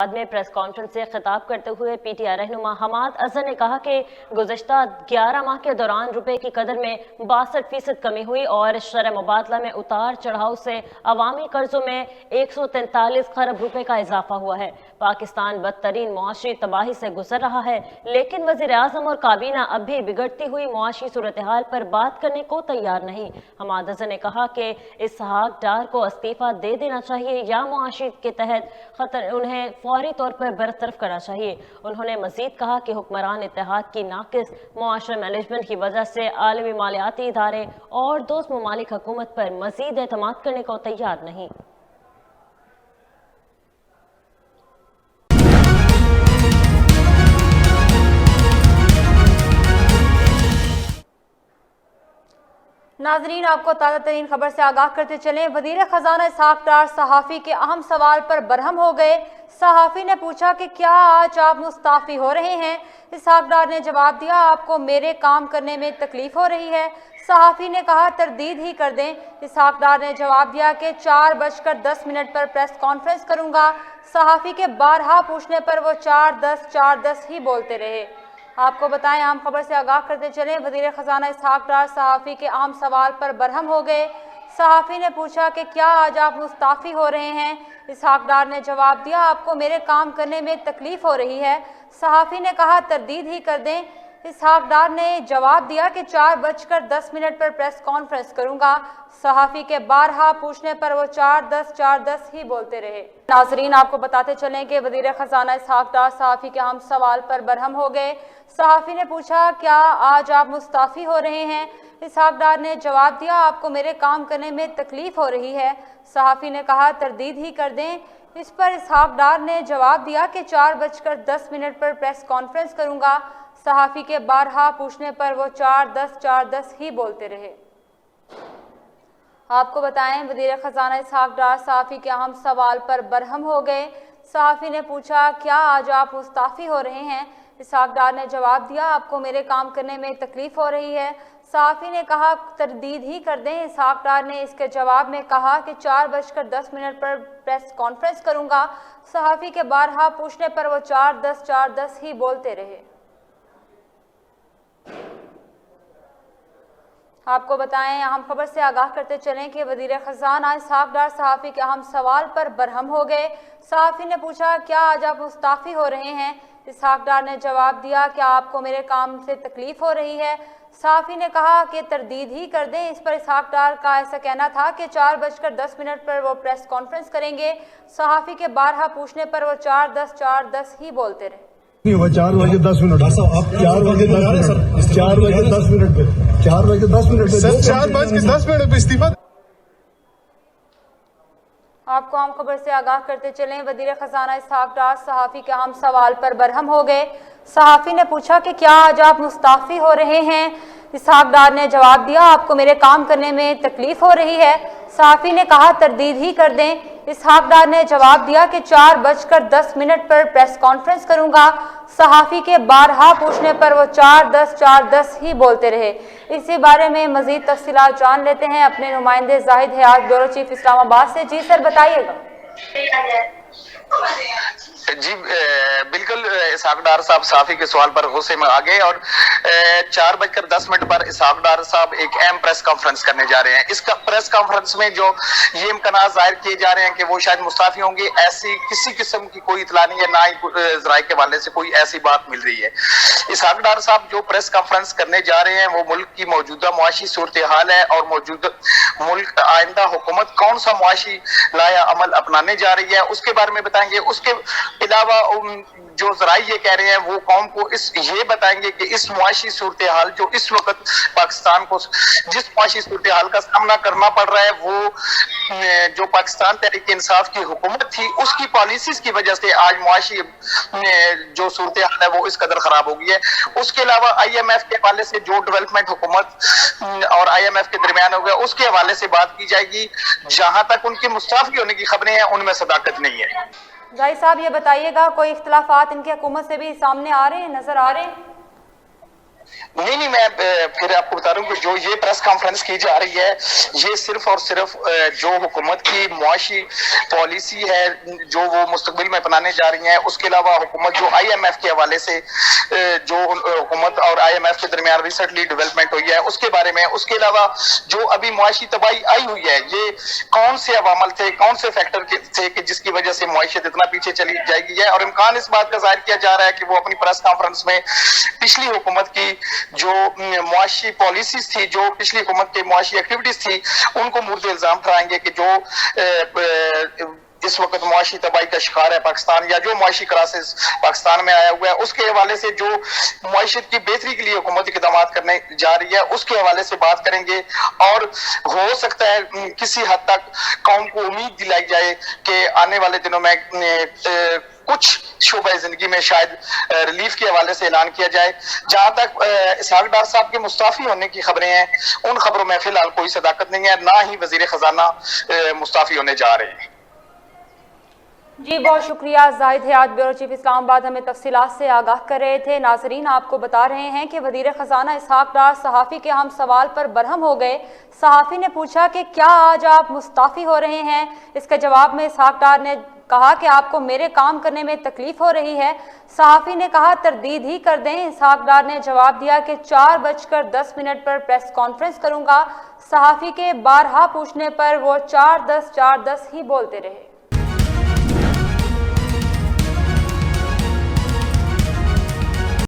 बाद में press conference से खिताब करते हुए पीटीआई रहनुमा हमाद अजहर ने कहा कि गुज़श्ता 11 माह के दौरान रुपए की कदर में 62% कमी हुई और शरह मुबादला में उतार चढ़ाव से अवामी कर्जों में 143 खरब रुपए का इजाफा हुआ है। पाकिस्तान बदतरीन मुआशी तबाही से गुजर रहा है, लेकिन वज़ीर आज़म और काबीना अब भी बिगड़ती हुई मुआशी सूरत हाल पर बात करने को तैयार नहीं। हमाद अजहर ने कहा कि इसहाक डार को इस्तीफा दे देना चाहिए या मुआशी के तहत खतर उन्हें फौरी तौर पर बरतरफ करना चाहिए। उन्होंने मजीद कहा कि हुक्मरान इत्तेहाद की नाकिस मुआशरा मैनेजमेंट की वजह से आलमी मालियाती इदारे और दोस्त ममालिक हुकूमत पर मजीद एतमाद करने को तैयार नहीं। नाजरीन, आपको ताज़ा तरीन खबर से आगाह करते चलें। वज़ीर ख़ज़ाना इसहाक डार सहाफ़ी के अहम सवाल पर बरहम हो गए। सहाफ़ी ने पूछा कि क्या आज आप मुस्ताफ़ी हो रहे हैं। इसहाक डार ने जवाब दिया, आपको मेरे काम करने में तकलीफ हो रही है। सहाफ़ी ने कहा, तरदीद ही कर दें। इसहाक डार ने जवाब दिया कि 4:10 पर प्रेस कॉन्फ्रेंस करूँगा। सहाफ़ी के बारहा पूछने पर वो 4:10 ही बोलते रहे। आपको बताएं, अहम खबर से आगाह करते चलें। वज़ीर ख़ज़ाना इसहाक डार सहाफ़ी के अहम सवाल पर बरहम हो गए। सहाफ़ी ने पूछा कि क्या आज आप मुस्ताफ़ी हो रहे हैं। इसहाक डार ने जवाब दिया, आपको मेरे काम करने में तकलीफ हो रही है। सहाफ़ी ने कहा, तरदीद ही कर दें। इसहाक डार ने जवाब दिया कि 4:10 पर प्रेस कॉन्फ्रेंस करूंगा। सहाफ़ी के बारहा पूछने पर वो 4:10 ही बोलते रहे। नाजरीन, आपको बताते चलें कि वज़ीर ख़ज़ाना इसहाक डार सहाफ़ी के अहम सवाल पर बरहम हो गए। सहाफ़ी ने पूछा, क्या आज आप मुस्ताफ़ी हो रहे हैं। इसहाक डार ने जवाब दिया, आपको मेरे काम करने में तकलीफ हो रही है। सहाफ़ी ने कहा, तरदीद ही कर दें। इस पर इसहाक डार ने जवाब दिया कि 4:10 पर प्रेस कॉन्फ्रेंस करूंगा। सहाफ़ी के बारहा पूछने पर वो 4:10 ही बोलते रहे। आपको बताएं, वज़ीर ख़ज़ाना इसहाक डार सहाफ़ी के अहम सवाल पर बरहम हो गए। सहाफ़ी ने पूछा, क्या आज आप मुस्ताफ़ी हो रहे हैं। इसहाक डार ने जवाब दिया, आपको मेरे काम करने में तकलीफ हो रही है। सहाफ़ी ने कहा, तरदीद ही कर दें। इसहाक डार ने इसके जवाब में कहा कि 4:10 पर प्रेस कॉन्फ्रेंस करूंगा। सहाफ़ी के बारहा पूछने पर वो 4:10 ही बोलते रहे। आपको बताएं, अहम खबर से आगाह करते चलें कि वज़ीर ख़ज़ाना इसहाक डार सहाफ़ी के अहम सवाल पर बरहम हो गए। सहाफ़ी ने पूछा, क्या आज आप मुस्ताफ़ी हो रहे हैं। इसहाक डार ने जवाब दिया, क्या आपको मेरे काम से तकलीफ हो रही है। सहाफ़ी ने कहा कि तरदीद ही कर दें। इस पर इसहाक डार का ऐसा कहना था कि 4:10 पर वो प्रेस कॉन्फ्रेंस करेंगे। सहाफ़ी के बारहा पूछने पर वो 4:10 ही बोलते रहे। 4:10 पे 4:10 पे इस्तीफा। आपको आम खबर से आगाह करते चलें। वज़ीर ख़ज़ाना इसहाक डार सहाफ़ी के अहम सवाल पर बरहम हो गए। सहाफ़ी ने पूछा कि क्या आज आप मुस्ताफ़ी हो रहे हैं। इसहाक डार ने जवाब दिया, आपको मेरे काम करने में तकलीफ हो रही है। सहाफ़ी ने कहा, तरदीद ही कर दें। इसहाक डार ने जवाब दिया कि 4:10 पर प्रेस कॉन्फ्रेंस करूंगा। सहाफ़ी के बारहा पूछने पर वो 4:10 ही बोलते रहे। इसी बारे में मज़ीद तफ़सीलात जान लेते हैं अपने नुमाइंदे जाहिद हयात, ब्यूरो चीफ इस्लामाबाद से। जी सर, बताइएगा। जी बिल्कुल, इसहाक डार साहब सहाफ़ी के सवाल पर गुस्से में आ गए और 4:10 पर इसहाक डार साहब एक अहम प्रेस कॉन्फ्रेंस करने जा रहे हैं। इस प्रेस कॉन्फ्रेंस में जो ये इम्कान जाहिर किए जा रहे हैं कि वो शायद मुस्ताफ़ी होंगे, ऐसी किसी किस्म की कोई इतला नहीं है, ना ही ज़राए के हवाले से कोई ऐसी बात मिल रही है। इसहाक डार साहब जो प्रेस कॉन्फ्रेंस करने जा रहे हैं वो मुल्क की मौजूदा मुआशी सूरत हाल है और मौजूदा मुल्क आइंदा हुकूमत कौन सा मुआशी लाया अमल अपनाने जा रही है उसके बारे में बताएंगे। उसके अलावा जो ज़राए ये कह रहे हैं वो कौम को ये बताएंगे कि इस मुआशी सूरत हाल जो इस वक्त पाकिस्तान को जिस मुआशी सूरत हाल का सामना करना पड़ रहा है वो जो पाकिस्तान तहरीक इंसाफ की हुकूमत थी उसकी पॉलिसीज की वजह से आज मुआशी जो सूरत हाल है वो इस कदर खराब हो गई है। उसके अलावा IMF के हवाले से जो डेवलपमेंट हुकूमत और IMF के दरमियान हो गया उसके हवाले से बात की जाएगी। जहां तक उनकी मुस्ताफ़ी होने की खबरें हैं उनमें सदाकत नहीं है। जाहिद साहब, ये बताइएगा, कोई इख्तिलाफात इनकी हुकूमत से भी सामने आ रहे हैं, नजर आ रहे हैं। नहीं, मैं फिर आपको बता रहा हूँ कि जो ये प्रेस कॉन्फ्रेंस की जा रही है, ये सिर्फ और सिर्फ जो हुकूमत की मुआशी पॉलिसी है जो वो मुस्तकबिल में अपनाने जा रही है, उसके अलावा हुकूमत जो IMF के हवाले से जो हुकूमत और IMF के दरमियान रिसेंटली डेवलपमेंट हुई है उसके बारे में, उसके अलावा जो अभी मुआशी तबाही आई हुई है, ये कौन से अवामल थे, कौन से फैक्टर थे कि जिसकी वजह से मुआशियत इतना पीछे चली जाएगी है। और इम्कान इस बात का जाहिर किया जा रहा है कि वो अपनी प्रेस कॉन्फ्रेंस में पिछली हुकूमत की जो मुआशी पॉलिसीज थी, जो पिछली हुकूमत की मुआशी एक्टिविटीज थी, उनको मुर्द इल्जाम ठहराएंगे कि जो इस वक्त मुआशी तबाही का शिकार है पाकिस्तान, या जो मुआशी क्राइसिस पाकिस्तान में आया हुआ है, उसके हवाले से जो मुआशियत की बेहतरी के लिए हुकूमत इक़दाम करने जा रही है उसके हवाले से बात करेंगे। और हो सकता है किसी हद तक कौम को उम्मीद दिलाई जाए कि आने वाले दिनों में कुछ शोबे जिंदगी में शायद रिलीफ के हवाले से ऐलान किया जाए। जहां तक इसहाक डार साहब के मुस्ताफी होने की खबरें हैं, उन खबरों में फिलहाल कोई सदाकत नहीं है, ना ही वजीर खजाना मुस्ताफी होने जा रहे हैं। जी बहुत शुक्रिया जाहिद हयात, ब्यूरो चीफ इस्लामाबाद हमें तफसीलात से आगाह कर रहे थे। नाजरीन आपको बता रहे हैं कि वजीर खजाना इसहाक डार सहाफ़ी के अहम सवाल पर बरहम हो गए। सहाफ़ी ने पूछा कि क्या आज आप मुस्ताफ़ी हो रहे हैं। इसके जवाब में इसहाक डार ने कहा कि आपको मेरे काम करने में तकलीफ हो रही है। सहाफ़ी ने कहा तरदीद ही कर दें। इसहाक डार ने जवाब दिया कि 4:10 पर प्रेस कॉन्फ्रेंस करूंगा। सहाफ़ी के बारहा पूछने पर वो 4:10 ही बोलते रहे।